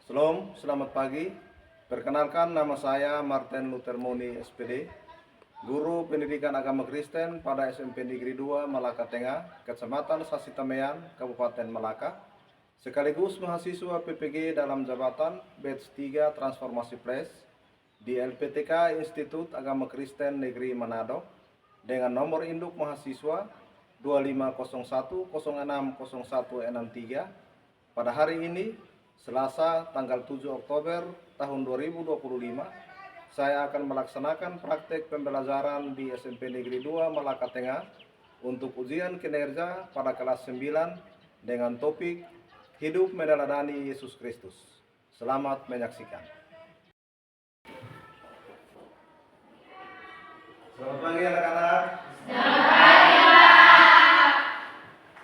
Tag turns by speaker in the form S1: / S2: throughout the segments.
S1: Shalom, selamat pagi. Perkenalkan, nama saya Martin Luther Moni SPD, Guru Pendidikan Agama Kristen pada SMP Negeri 2 Malaka Tengah, Kecamatan Sasitamean, Kabupaten Malaka, sekaligus mahasiswa PPG dalam jabatan Batch 3 Transformasi Plus di LPTK Institut Agama Kristen Negeri Manado dengan nomor induk mahasiswa 2501060163 pada hari ini Selasa tanggal 7 Oktober tahun 2025, saya akan melaksanakan praktek pembelajaran di SMP Negeri 2 Malaka Tengah untuk ujian kinerja pada kelas 9 dengan topik Hidup Meneladani Yesus Kristus. Selamat menyaksikan. Selamat pagi anak-anak.
S2: Selamat pagi, Pak.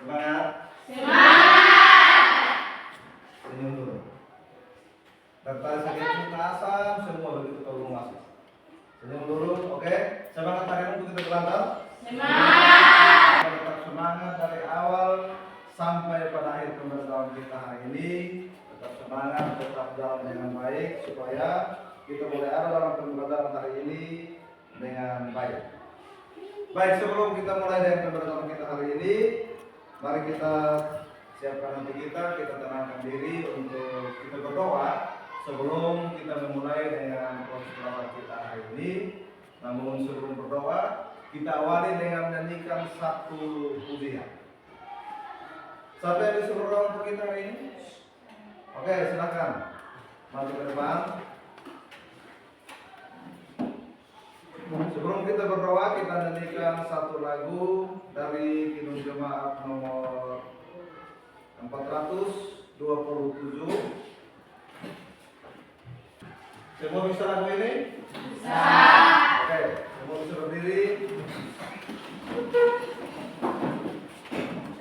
S1: Semangat.
S2: Semangat.
S1: Senyum dulu. Tertarik sakit asam semua begitu tolong masuk. Senyum dulu, oke? Semangat kalian untuk kita belajar.
S2: Semangat.
S1: Tetap semangat dari awal sampai pada akhir pembelajaran kita hari ini. Tetap semangat, tetap jalan dengan baik supaya kita boleh ada dalam pembelajaran hari ini dengan baik. Baik, sebelum kita mulai dengan pembelajaran kita hari ini, mari kita siapkan hati kita tenangkan diri untuk kita berdoa sebelum kita memulai dengan proses belajar kita hari ini. Namun sebelum berdoa, kita awali dengan menyanyikan satu pujian. Siapa yang bisa berdoa untuk kita hari ini? Oke, silakan maju ke depan. Sebelum kita berdoa, kita nyanyikan satu lagu dari Kidung Jemaat nomor 427. Semua bisa lagu ini?
S2: Bisa.
S1: Oke, semua bisa berdiri.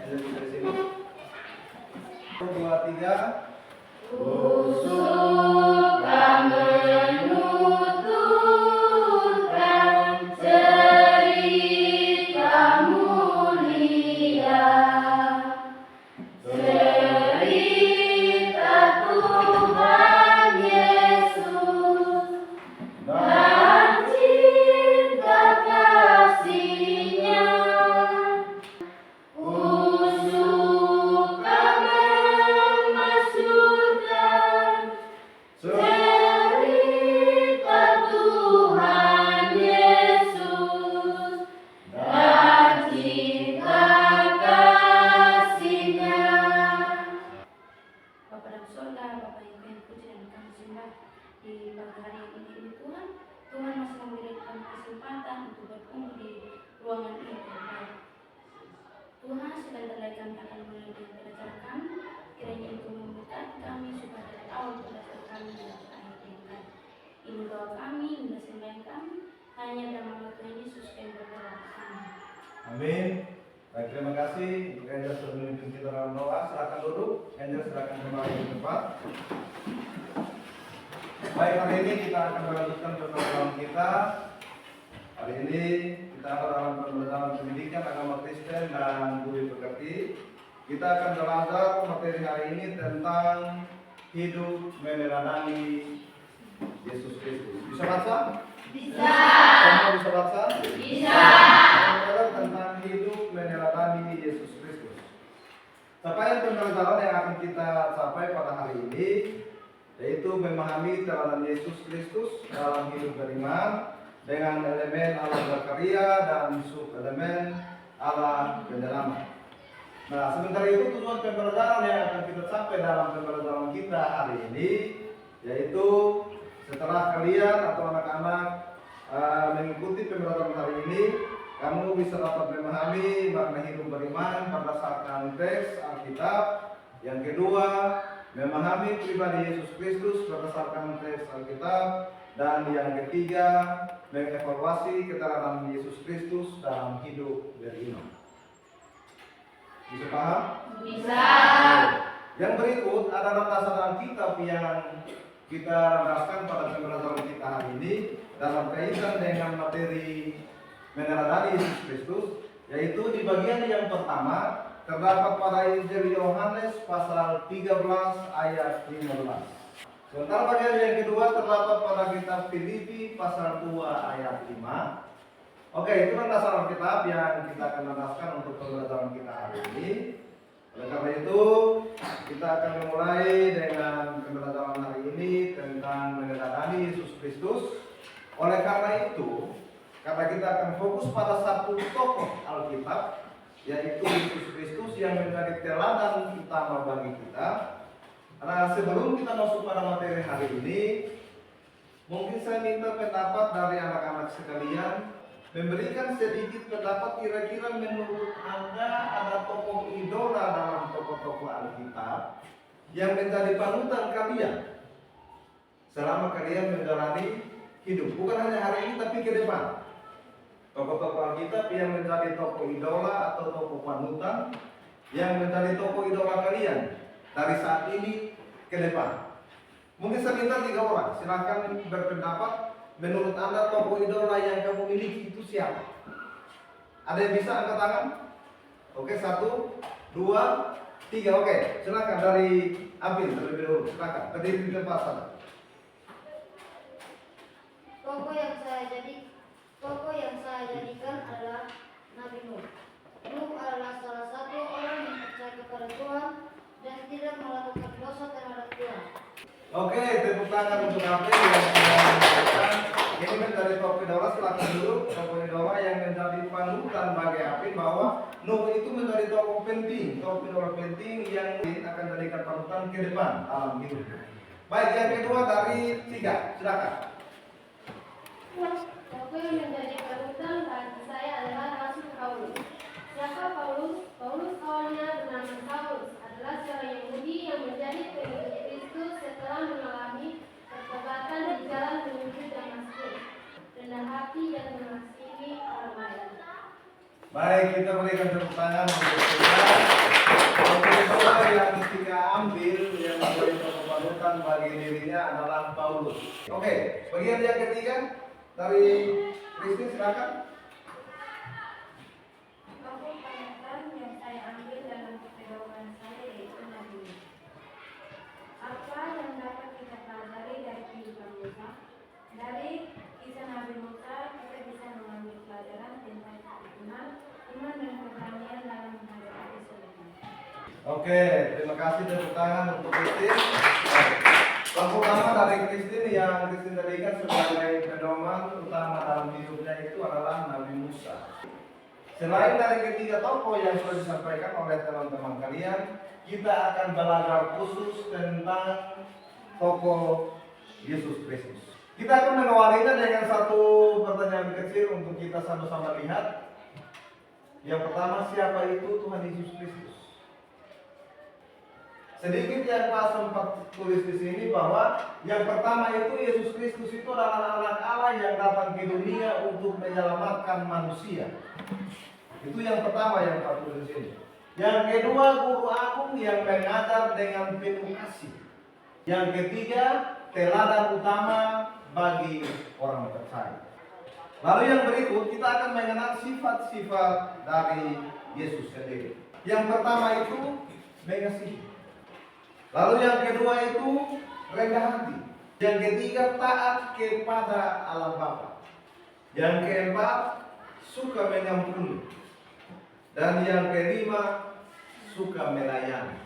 S1: Ada di sini. 2, 3.
S2: Suka menuturkan cerita mulia, cerita Tuhan Yesus dan cinta kasih-Nya. Suka memasyurkan cerita Tuhan Yesus dan cinta kasih-Nya. Bapa dalam surga, Bapa yang kami puji dan kami sembah di pagi hari ini Tuhan. Tuhan masih memberikan kesempatan untuk berkumpul di ruangan ini Tuhan. Tuhan, sebentar lagi kami akan mulai dengan pelajaran kami. Kiranya itu memberkati kami supaya dari awal pelajaran kami dan akhir Tuhan. Ini doa kami, ini sembahyang kami, hanya dalam nama Tuhan Yesus kami berdoa. Amin.
S1: Amin. Baik, terima kasih untuk Angel sudah memimpin kita dalam doa. Silakan duduk. Angel silakan kembali ke tempat. Baik, hari ini kita akan melanjutkan pembelajaran kita. Hari ini kita akan dalam pembelajaran pendidikan agama Kristen dan budi pekerti. Kita akan belajar materi hari ini tentang hidup meneladani Yesus Kristus. Bisa baca?
S2: Bisa.
S1: Semua bisa baca?
S2: Bisa.
S1: Tentang hidup meneladani Yesus Kristus. Capaian pembelajaran yang akan kita capai pada hari ini yaitu memahami teladan Yesus Kristus dalam hidup beriman dengan elemen Allah berkarya dan sub-elemen Allah penyelamat. Nah, sementara itu tujuan pembelajaran yang akan kita capai dalam pembelajaran kita hari ini yaitu setelah kalian atau anak-anak mengikuti pembelajaran hari ini, kamu bisa dapat memahami makna hidup beriman berdasarkan teks Alkitab. Yang kedua, memahami pribadi Yesus Kristus berdasarkan teks Alkitab. Dan yang ketiga, mengevaluasi keteladanan Yesus Kristus dalam hidup beriman. Bisa paham?
S2: Bisa.
S1: Yang berikut adalah dasar Alkitab yang kita rendaskan pada pembelajaran kita hari ini dalam kaitan dengan materi meneladani Yesus Kristus, yaitu di bagian yang pertama terdapat pada Injil Yohanes pasal 13 ayat 15. Sementara bagian yang kedua terdapat pada kitab Filipi pasal 2 ayat 5. Oke, itu kan dasar Alkitab yang kita akan lanjutkan untuk pembelajaran kita hari ini. Oleh karena itu, kita akan memulai dengan pembelajaran hari ini tentang meneladani Yesus Kristus. Oleh karena itu, karena kita akan fokus pada satu tokoh Alkitab, yaitu Yesus Kristus yang menjadi teladan utama bagi kita. Nah, sebelum kita masuk pada materi hari ini, mungkin saya minta pendapat dari anak-anak sekalian, memberikan sedikit pendapat kira-kira menurut Anda ada tokoh idola dalam tokoh-tokoh Alkitab yang menjadi panutan kalian selama kalian menjalani hidup, bukan hanya hari ini tapi ke depan. Tokoh-tokoh Alkitab yang menjadi tokoh idola atau tokoh panutan yang menjadi tokoh idola kalian dari saat ini ke depan. Mungkin saya minta 3 orang, silahkan berpendapat. Menurut Anda tokoh idola yang kamu miliki itu siapa? Ada yang bisa angkat tangan? Oke, 1, 2, 3. Oke, silahkan dari Abil terlebih dahulu. Silahkan, berdiri di tempat sana.
S3: Tokoh yang saya jadikan adalah Nabi Nuh. Nuh adalah salah satu orang yang percaya kepada Tuhan dan tidak melakukan dosa terhadap Tuhan.
S1: Oke, tepuk tangan untuk Abil yang sudah menyampaikan. Ini menjadi tokoh idola. Silahkan dulu tokoh idola yang menjadi panutan bagi Abil bahwa Nuh itu menjadi tokoh penting, tokoh idola penting yang akan menjadikan panutan ke depan dalam hidup. Baik, yang kedua dari 3, silakan.
S3: Tokoh yang menjadi panutan bagi saya adalah Rasul Paulus. Siapa Paulus? Paulus awalnya bernama Saulus, adalah seorang Yahudi yang menjadi pengikut Kristus setelah mengalami pertobatan di jalan menuju Damaskus. Rendah hati dan mengasihi orang lain.
S1: Baik, kita berikan tepuk tangan untuk kita. Tokoh yang kita ambil yang menjadi tokoh panutan bagi dirinya adalah Paulus. Oke, bagian yang ketiga dari Kristi, silakan.
S2: Tokoh panutan yang saya ambil dalam kehidupan saya yaitu Nabi Nuh. Apa yang dapat kita pelajari dari kehidupan Musa? Dari kisah Nabi Musa kita bisa mengambil pelajaran tentang keimanan, iman dan keberanian dalam menghadapi kesulitan.
S1: Oke, terima kasih tepuk tangan untuk Kristi. Tokoh utama dari Kristi yang Kristi jadikan sebagai pedoman utama dalam hidupnya itu adalah Nabi Musa. Selain dari ketiga tokoh yang sudah disampaikan oleh teman-teman kalian, kita akan belajar khusus tentang tokoh Yesus Kristus. Kita akan mengawalinya dengan satu pertanyaan kecil untuk kita sama-sama lihat. Yang pertama, siapa itu Tuhan Yesus Kristus? Sedikit yang Pak sempat tulis di sini bahwa yang pertama itu Yesus Kristus itu adalah anak Allah yang datang ke dunia untuk menyelamatkan manusia. Itu yang pertama yang Pak tulis di sini. Yang kedua, guru agung yang mengajar dengan penuh kasih. Yang ketiga, teladan utama bagi orang percaya. Lalu yang berikut kita akan mengenal sifat-sifat dari Yesus sendiri. Yang pertama itu mengasihi. Lalu yang kedua itu rendah hati. Yang ketiga taat kepada Allah Bapa. Yang keempat suka mengampuni. Dan yang kelima suka melayani.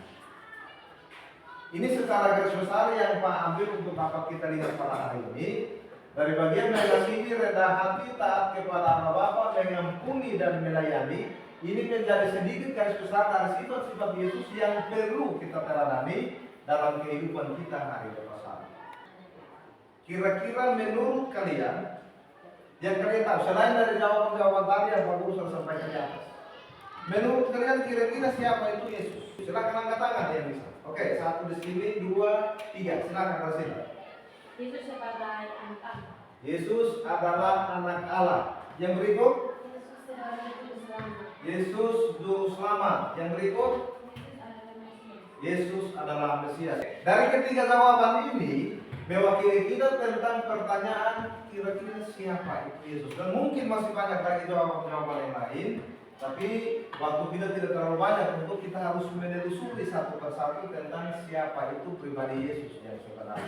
S1: Ini secara garis besar yang Pak ambil untuk dapat kita lihat pada hari ini. Dari bagian mengasihi, rendah hati, taat kepada Allah Bapa, mengampuni dan melayani. Ini menjadi sedikit garis besar dari sifat-sifat Yesus yang perlu kita teladani dalam kehidupan kita hari bersama. Kira-kira menurut kalian, yang kalian tahu, selain dari jawaban-jawaban tadi yang Pak Guru sudah sampaikan di atas, menurut kalian kira-kira siapa itu Yesus? Silakan angkat tangan yang bisa. Oke, 1 di sini, 2, 3. Silakan kasih.
S2: Yesus sebagai anak Allah.
S1: Yesus adalah anak Allah. Yang berikut,
S2: Yesus sebagai juru selamat.
S1: Yesus juru selamat. Yang berikut,
S2: Yesus adalah Mesias.
S1: Yesus adalah Mesias. Dari ketiga jawaban ini mewakili kita tentang pertanyaan kira-kira siapa itu Yesus. Dan mungkin masih banyak lagi jawaban-jawaban yang lain. Tapi waktu kita tidak terlalu banyak untuk kita harus menelusuri satu persatu tentang siapa itu pribadi Yesus yang saudara.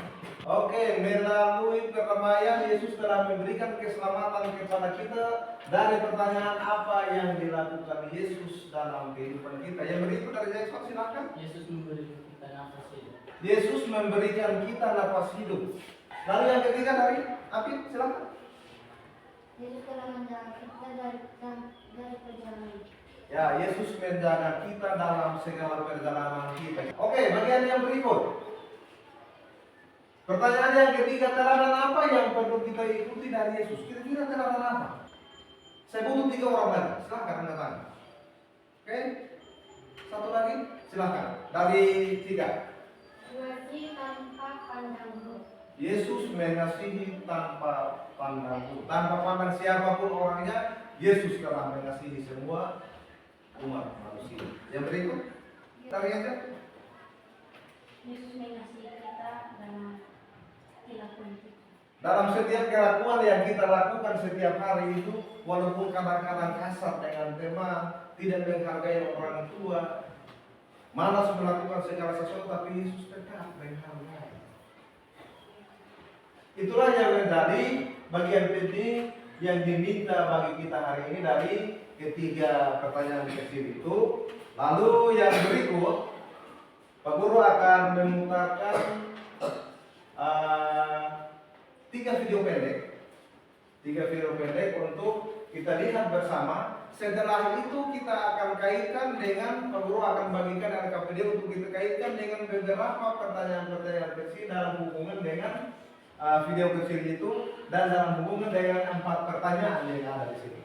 S1: Oke, melalui peramaian Yesus telah memberikan keselamatan kepada kita dari pertanyaan apa yang dilakukan Yesus dalam kehidupan kita. Yang berikut dari Jackson, silakan.
S4: Yesus memberikan kita nafas hidup.
S1: Yesus memberikan kita nafas hidup. Lalu yang ketiga dari Apit, silakan.
S3: Yesus telah menjaga kita dari perjalanan.
S1: Ya, Yesus menjaga kita dalam segala perjalanan kita. Oke, bagian yang berikut. Pertanyaan yang ketiga, teladan apa yang perlu kita ikuti dari Yesus? Kira-kira teladan apa? Saya butuh 3 orang lagi. Silakan angkat tangan. Oke, satu lagi, silakan. Dari 3.
S3: Mengasihi tanpa pandang bulu.
S1: Yesus mengasihi tanpa pandang bulu. Tanpa pandang siapapun orangnya, Yesus telah mengasihi semua umat manusia. Yang berikut, dari aja.
S2: Yesus mengasihi kita dalam perilaku kita.
S1: Dalam setiap kelakuan yang kita lakukan setiap hari itu, walaupun kadang-kadang kasar dengan teman, tidak menghargai orang tua, malas melakukan segala sesuatu, tapi Yesus tetap menghargai. Itulah yang menjadi bagian penting yang diminta bagi kita hari ini dari ketiga pertanyaan kecil itu. Lalu yang berikut, Pak Guru akan memutarkan 3 video pendek untuk kita lihat bersama. Setelah itu kita akan kaitkan dengan, Pak Guru akan bagikan RKPD untuk kita kaitkan dengan beberapa pertanyaan-pertanyaan kecil dalam hubungan dengan video kecil itu dan dalam hubungan dengan 4 pertanyaan yang ada di sini.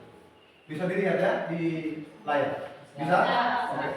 S1: Bisa dilihat ya di layar. Bisa? Oke.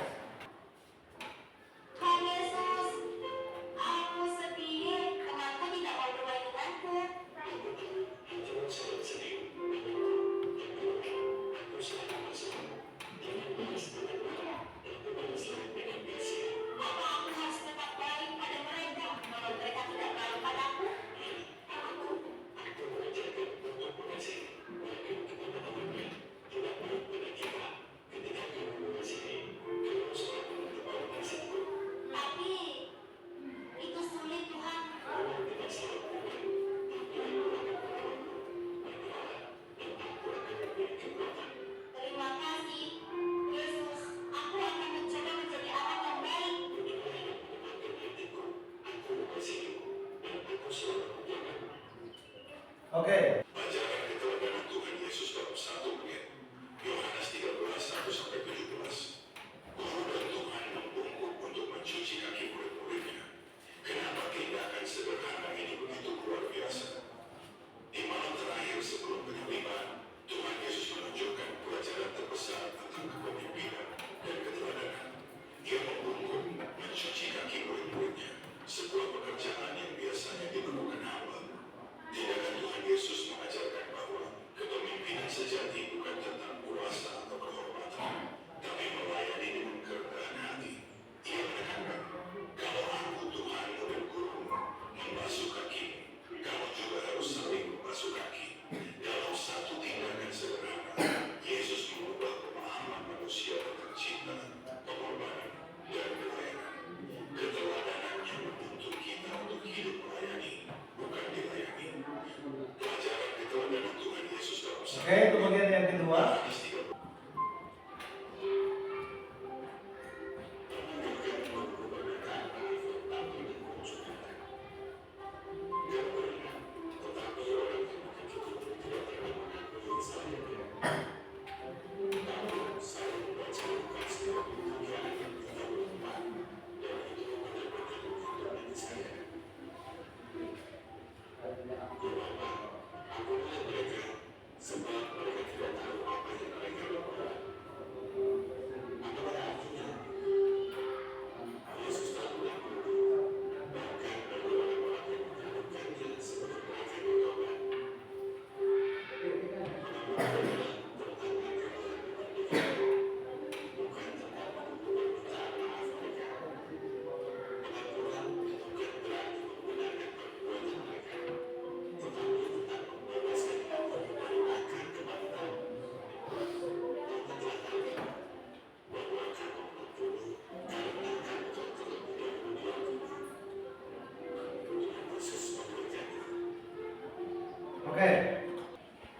S1: Oke.
S5: Ajaran keteladanan Tuhan Yesus dalam 1 Yohanes 13:1-17. Guru dan Tuhan membungkuk untuk mencuci kaki murid-muridnya. Kenapa tindakan sederhana ini begitu luar biasa? Di malam terakhir sebelum penyaliban, Tuhan Yesus menunjukkan pelajaran terbesar tentang kepemimpinan dan keteladanan. Dia membungkuk mencuci kaki murid-muridnya, sebuah pekerjaan yang biasanya dilakukan hamba. Tindakan Tuhan Yesus mengajarkan bahwa kepemimpinan sejati bukan tentang kuasa atau kehormatan, tapi melayani dengan kerendahan hati. Ia menekankan, kalau aku Tuhanmu dan gurumu membasuh kakimu, kamu juga harus saling membasuh kaki. Dalam satu tindakan sederhana, Yesus mengubah pemahaman manusia tentang cinta, pengorbanan, dan pelayanan. Keteladanan yang menuntut kita untuk hidup melayani, bukan dilayani. Pelajaran keteladanan Tuhan Yesus dalam
S1: Oke, itu bagian yang kedua.
S5: Sebab mereka tidak tahu apa yang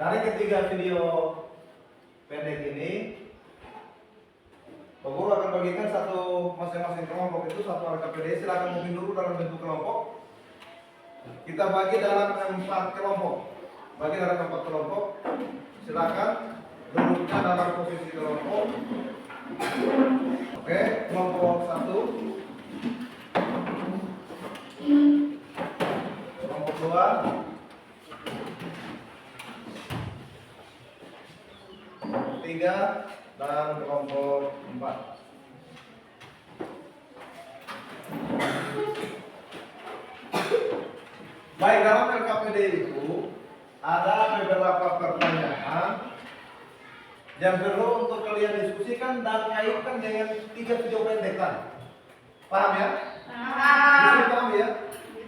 S1: Dari ketiga video pendek ini, Pak Guru akan bagikan satu masing-masing kelompok itu satu RKPD. Silakan mungkin dulu dalam bentuk kelompok. Kita bagi dalam 4 kelompok. Bagi dalam 4 kelompok. Silakan duduknya dalam posisi kelompok. Oke, kelompok 1. Kelompok 2. Kelompok 3 dan kelompok 4. Baik, dalam LKPD itu ada beberapa pertanyaan yang perlu untuk kalian diskusikan dan kaitkan dengan 3 video pendek tadi. Paham ya? Paham ya?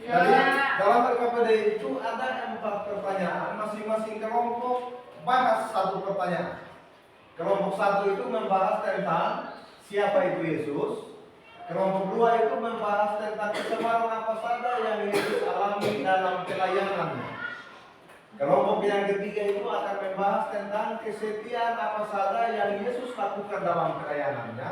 S1: Jadi dalam LKPD itu ada 4 pertanyaan, masing-masing kelompok bahas 1 pertanyaan. Kelompok 1 itu membahas tentang siapa itu Yesus. Kelompok 2 itu membahas tentang kesebaran apa saja yang Yesus alami dalam pelayanannya. Kelompok yang ketiga itu akan membahas tentang kesetiaan apa saja yang Yesus lakukan dalam pelayanannya.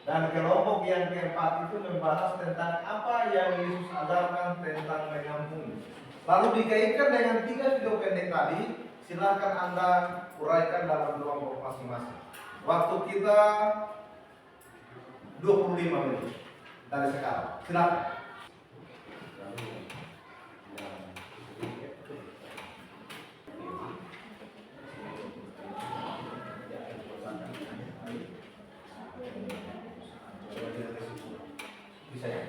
S1: Dan kelompok yang keempat itu membahas tentang apa yang Yesus ajarkan tentang mengampuni. Lalu dikaitkan dengan 3 video pendek tadi, silakan Anda uraikan dalam kelompok masing-masing. Waktu kita 25 menit dari sekarang. Silakan. Bisa ya?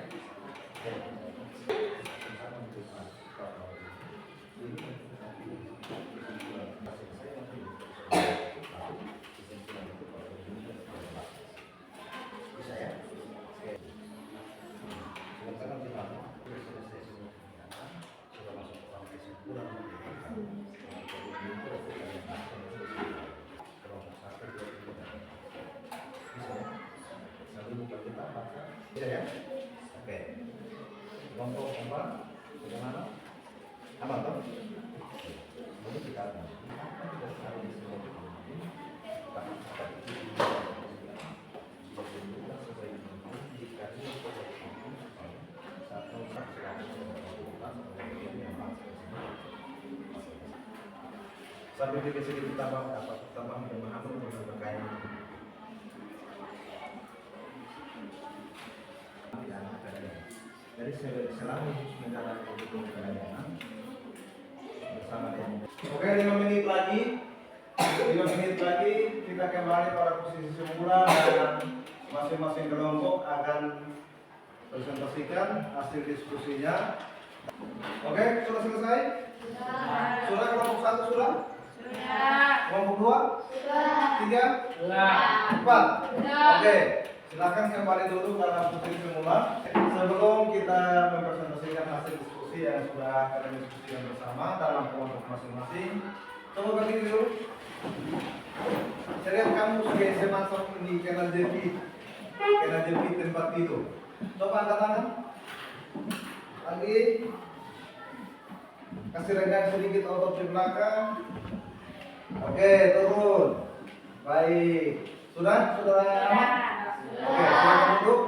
S1: Bisa ya? Oke. Kelompok 4 bagaimana? Apa tuh? Boleh dikatakan. Sampai di sini tambah pemahaman mengenai berkaitan. Jadi selama Yesus menjalani hidup pelayanan bersama dengan. Oke, 5 menit lagi. 5 menit lagi kita kembali pada posisi semula dan masing-masing kelompok akan presentasikan hasil diskusinya. Oke, sudah selesai? Sudah kelompok 1 sudah? Kelompok 2? 3? 4? Oke. Silakan kembali dulu dalam posisi semula. Sebelum kita mempresentasikan hasil diskusi yang sudah kalian diskusikan bersama dalam kelompok masing-masing, coba bagi dulu. Saya lihat kamu sebagai semacam di Kenal Jepi tempat itu. Coba angkat tangan. Lagi. Kasih renggang sedikit otot di belakang. Oke, turun. Baik. Sudah? Sudah aman? Oke, silakan duduk.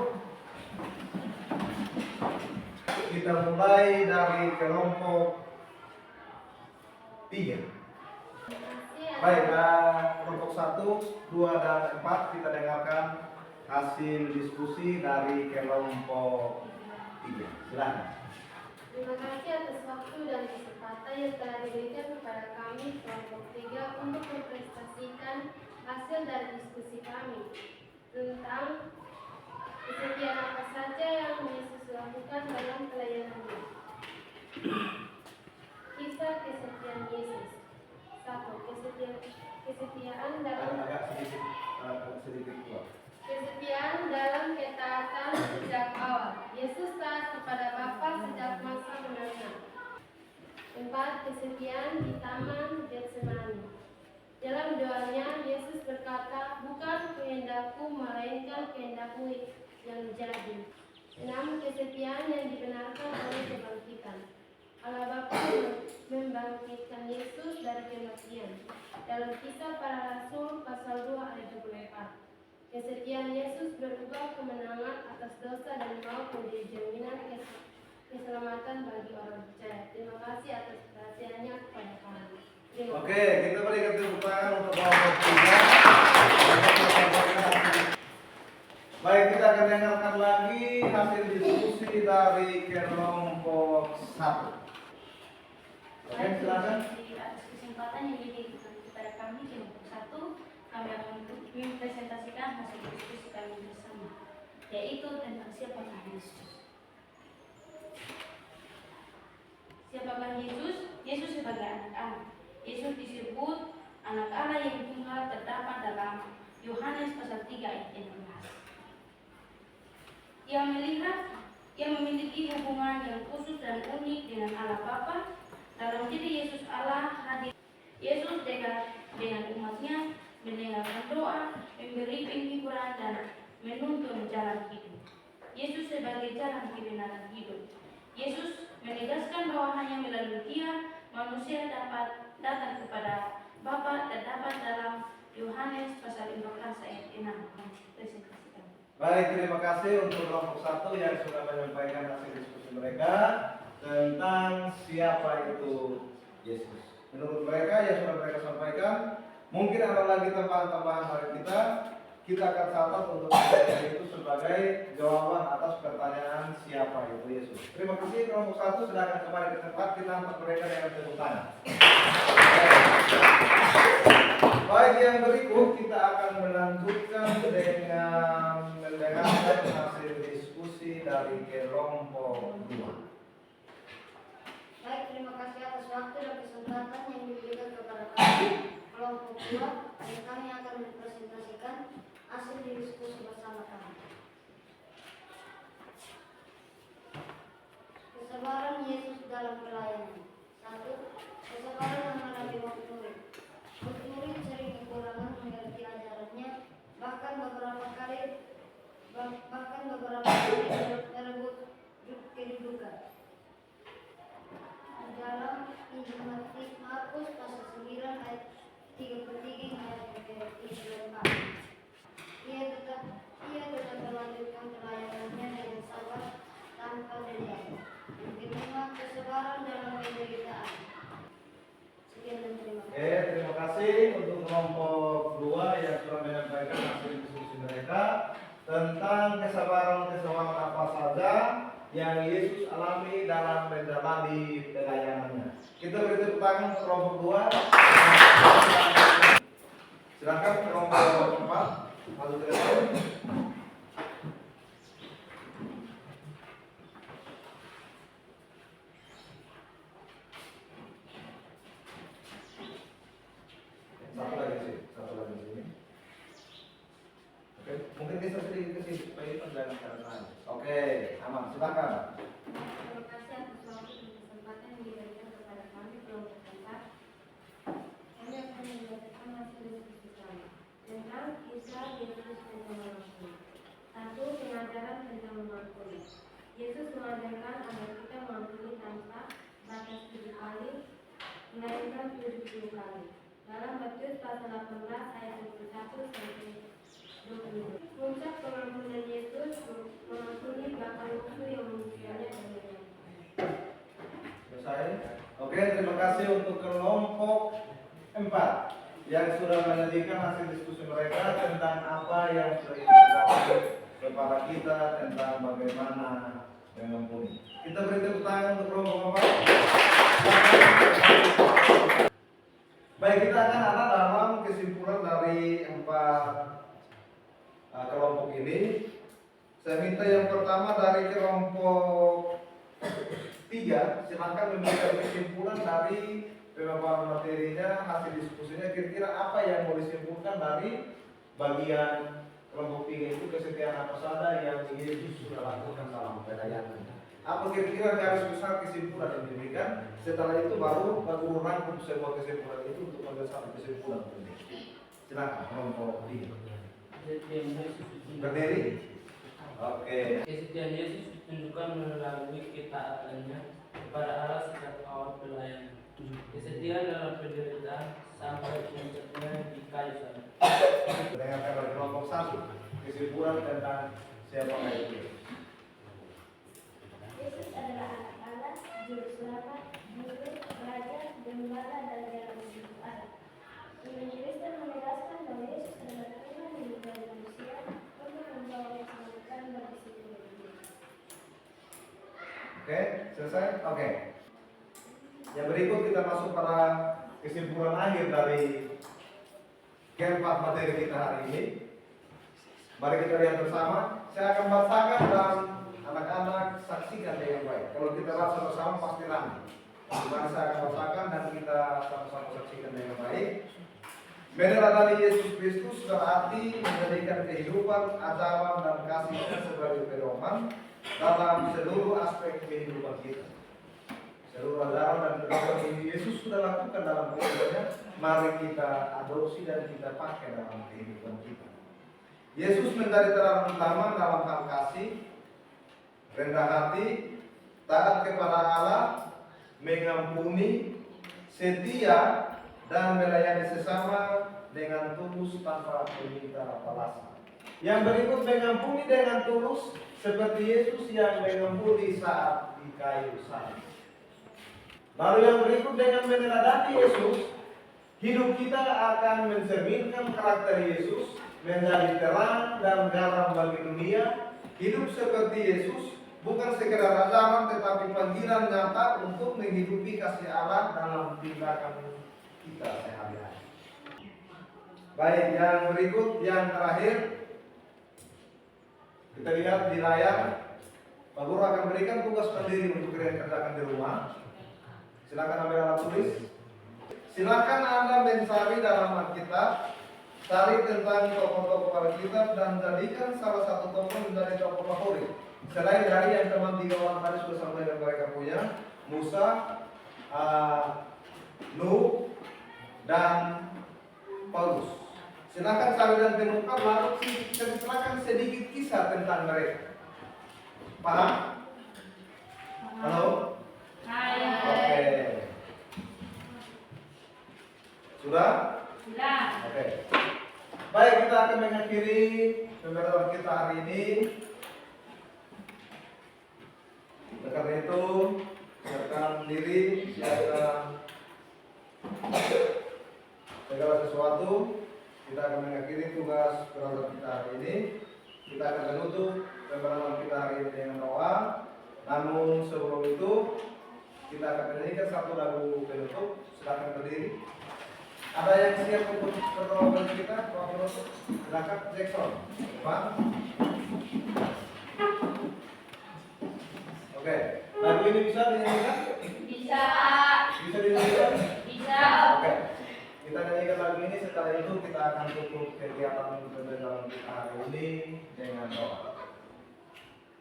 S1: Kita mulai dari kelompok 3. Baik, kelompok 1, 2, dan 4 kita dengarkan hasil diskusi dari kelompok 3. Silakan.
S3: Terima kasih atas waktu dan kesempatan yang telah diberikan kepada kami kelompok 3 untuk mempresentasikan hasil dari diskusi kami tentang kesetiaan apa saja yang Yesus lakukan dalam pelayanannya. Kisah kesetiaan Yesus. 1. Kesetiaan dalam
S1: sedikit kuat.
S3: kesetiaan dalam ketaatan sejak awal. Yesus taat kepada Bapa sejak masa muda. 4. Kesetiaan di Taman Getsemani. Dalam doanya, Yesus berkata, bukan kehendakku, melainkan kehendakmu yang jadi. 6. Kesetiaan yang dibenarkan oleh kebangkitan. Allah Bapa membangkitkan Yesus dari kematian. dalam Kisah Para Rasul pasal 2 ayat 24. Kesetiaan Yesus berubah kemenangan atas dosa dan maut menjadi jaminan keselamatan bagi orang percaya. Terima kasih atas perhatiannya kepada kami. Terima kasih.
S1: Oke, kita berikan tepuk tangan untuk kelompok 3. Baik, kita akan dengarkan lagi hasil diskusi dari kelompok 1. Oke, silakan.
S2: Di atas kesempatan yang diberikan kepada kami kelompok 1, kami akan mempresentasikan hasil diskusi kami bersama, yaitu tentang siapakah Yesus. Siapakah Yesus? Yesus sebagai anak Allah. Yesus disebut anak Allah yang tunggal terdapat dalam Yohanes pasal 3 ayat 16. Ia memiliki hubungan yang khusus dan unik dengan Allah Bapa. Dalam diri Yesus Allah hadir. Yesus dekat dengan umatnya, mendengarkan doa, memberi penghiburan dan menuntun jalan hidup. Yesus sebagai jalan kebenaran hidup. Yesus menegaskan bahwa hanya melalui Dia manusia dapat datang kepada Bapa, terdapat dalam Yohanes pasal 14 ayat 6. Presentasikan.
S1: Baik, terima kasih untuk kelompok 1 yang sudah menyampaikan hasil diskusi mereka tentang siapa itu Yesus. Menurut mereka yang sudah mereka sampaikan, mungkin ada lagi tambahan-tambahan dari kita akan catat untuk mereka itu sebagai jawaban atas pertanyaan siapa itu Yesus. Terima kasih kelompok 1, silakan kembali ke tempat, kita angkat mereka dengan tepuk tangan. Baik, yang berikut kita akan melanjutkan dengan mendengarkan hasil diskusi dari kelompok 2.
S3: Baik, terima kasih atas waktu dan kesempatan yang diberikan kepada kami kelompok 2 dan kami akan mempresentasikan hasil diskusi bersama kami. Kesabaran Yesus dalam pelayanan. 1. Kesabaran menghadapi murid. Murid sering kekurangan mengerti ajarannya, bahkan beberapa kali merebut kedudukan. Dalam Injil Markus pasal 9 ayat 33 hingga 34. Ia tetap melanjutkan pelayanannya dengan sabar tanpa dendam. Yang kedua, kesabaran dalam penderitaan. Sekian dan terima kasih.
S1: Oke, terima kasih untuk kelompok 2 yang sudah menyampaikan hasil diskusi mereka tentang kesabaran apa saja yang Yesus alami dalam menjalani pelayanannya. Kita beri tepuk tangan untuk kelompok 2. Silakan kelompok 4 maju ke depan. Satu lagi sini. Oke, mungkin bisa sedikit ke sini supaya pandangan kanan. Oke, aman. Silakan.
S3: Terima kasih atas waktu dan kesempatan yang diberikan kepada kami kelompok 4. Kami akan membacakan hasil diskusi kami tentang kisah Yesus tentang mengampuni. 1. Pengajaran tentang mengampuni. Yesus mengajarkan agar kita mengampuni tanpa batas 7 kali, melainkan 70 kali. Dalam Matius pasal 18 ayat 21 sampai 22. Puncak pengampunan Yesus mengampuni bahkan musuh yang mengusirnya dari dunia.
S1: Selesai. Oke, terima kasih untuk kelompok 4 yang sudah menyajikan hasil diskusi mereka tentang apa yang sudah dijelaskan kepada kita tentang bagaimana mengampuni. Kita beri tepuk tangan untuk kelompok 4. Baik, kita akan ada dalam kesimpulan dari 4 kelompok ini. Saya minta yang pertama dari kelompok 3, silakan memberikan kesimpulan dari pemaparan materinya, hasil diskusinya, kira-kira apa yang mau disimpulkan dari bagian kelompok 3 itu, kesetiaan apa saja yang Yesus sudah lakukan dalam pelayanan. Apa kira-kira garis besar kesimpulan yang diberikan? Setelah itu baru rangkum semua kesimpulan itu untuk mengambil satu kesimpulan. Silakan kelompok 3.
S4: Kesetiaan Yesus
S1: Berdiri. Oke.
S4: Kesetiaan Yesus ditunjukkan melalui ketaatannya kepada Allah sejak awal pelayanan. Kesetiaan dalam penderitaan sampai puncak kayu salib.
S1: Dengarkan dari kelompok 1 kesimpulan tentang siapakah itu.
S3: Yesus adalah anak Allah, juru selamat, guru, raja, gembala, dan jalan hidup Allah. Iman Kristen menegaskan bahwa Yesus adalah Tuhan yang menjadi manusia untuk membawa keselamatan bagi seluruh dunia.
S1: Oke, selesai? Oke. Yang berikut kita masuk pada kesimpulan akhir dari keempat materi kita hari ini. Mari kita lihat bersama. Saya akan bacakan dan anak-anak saksikan dengan baik. Kalau kita baca bersama pasti ramai. Mari saya akan bacakan dan kita sama-sama saksikan dengan baik. Meneladani Yesus Kristus berarti menjadikan kehidupan, ajaran, dan kasih sebagai pedoman dalam seluruh aspek kehidupan kita. Seluruh ajaran dan pedoman ini Yesus sudah lakukan dalam kehidupannya. Mari kita adopsi dan kita pakai dalam kehidupan kita. Yesus menjadi terang utama dalam hal kasih, rendah hati, taat kepada Allah, mengampuni, setia, dan melayani sesama dengan tulus tanpa meminta balasan. Yang berikut mengampuni dengan tulus seperti Yesus yang mengampuni saat di kayu salib. Lalu yang berikut dengan meneladani Yesus, hidup kita akan mencerminkan karakter Yesus, menjadi terang dan garam bagi dunia. Hidup seperti Yesus bukan sekedar ajaran tetapi panggilan nyata untuk menghidupi kasih Allah dalam tindakan kita sehari-hari. Baik, yang berikut, yang terakhir, kita lihat di layar. Pak Guru akan berikan tugas mandiri untuk kalian kerjakan di rumah. Silakan ambil alat tulis. Silakan Anda mencari dalam Alkitab, cari tentang tokoh-tokoh Alkitab dan jadikan salah satu tokoh menjadi tokoh favorit. Selain dari yang teman 3 orang tadi sudah sampaikan mereka punya, Musa, Nuh, dan Paulus. Silakan cari dan temukan, lalu ceritakan sedikit kisah tentang mereka. Paham? Halo? Oke. Sudah?
S2: Sudah.
S1: Oke. Baik, kita akan mengakhiri pembelajaran kita hari ini. Karena itu, siapkan diri, siapkan segala sesuatu. Kita akan mengakhiri tugas pembelajaran kita hari ini. Kita akan menutup pembelajaran kita hari ini dengan doa. Namun sebelum itu, kita akan menyanyikan satu lagu penutup. Silakan berdiri. Ada yang siap untuk berdoa bagi kita? Silakan Jackson. Pak. Oke. Lagu ini bisa dinyanyikan?
S2: Bisa.
S1: Bisa dinyanyikan?
S2: Bisa.
S1: Oke. Kita nyanyikan lagu ini, setelah itu kita akan tutup kegiatan pembelajaran kita hari ini dengan doa.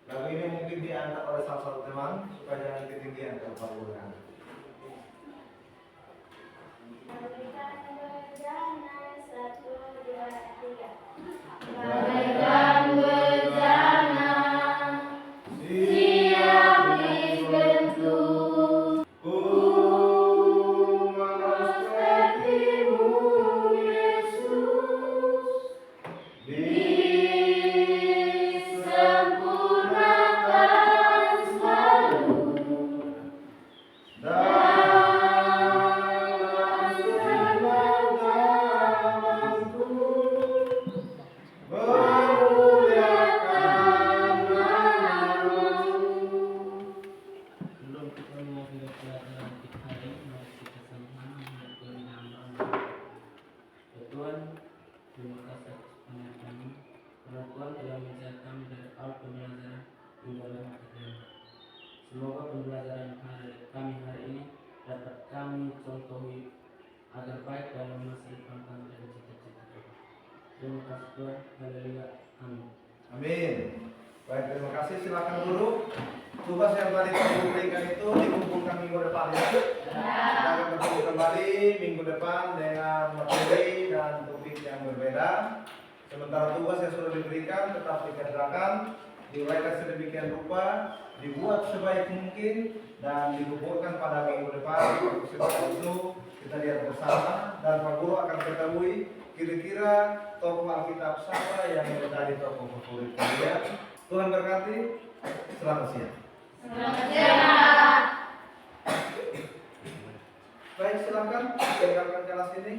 S1: Lagu ini mungkin diangkat oleh salah satu teman supaya jangan ketinggian kalau paruhan.
S3: Bagaikan bejana, siap dibentuk. Sepertimu Yesus, disempurnakan selalu.
S4: Sebelum kita memulai pelajaran kita hari ini, mari kita sama-sama berdoa dalam doa. Ya Tuhan, terima kasih atas pengertian-Mu. Karena Tuhan telah menjaga kami dari awal pembelajaran hingga lewat akhirnya. Semoga pembelajaran kami hari ini dapat kami contohi agar baik dalam masa depan kami dan cita-cita kami. Terima kasih Tuhan. Haleluya. Amin.
S1: Amin. Baik, terima kasih. Silakan dulu. Tugas yang tadi saya berikan itu dikumpulkan minggu depan ya. Kita akan bertemu kembali minggu depan dengan materi dan topik yang berbeda. Sementara tugas yang sudah diberikan tetap dikerjakan, diuraikan sedemikian rupa, dibuat sebaik mungkin dan dikumpulkan pada minggu depan. Setelah itu kita lihat bersama dan Pak Guru akan ketahui kira-kira tokoh Alkitab siapa yang menjadi tokoh favorit kalian? Tuhan berkati. Selamat siang.
S3: Selamat siang.
S1: Baik, silakan tinggalkan kelas ini.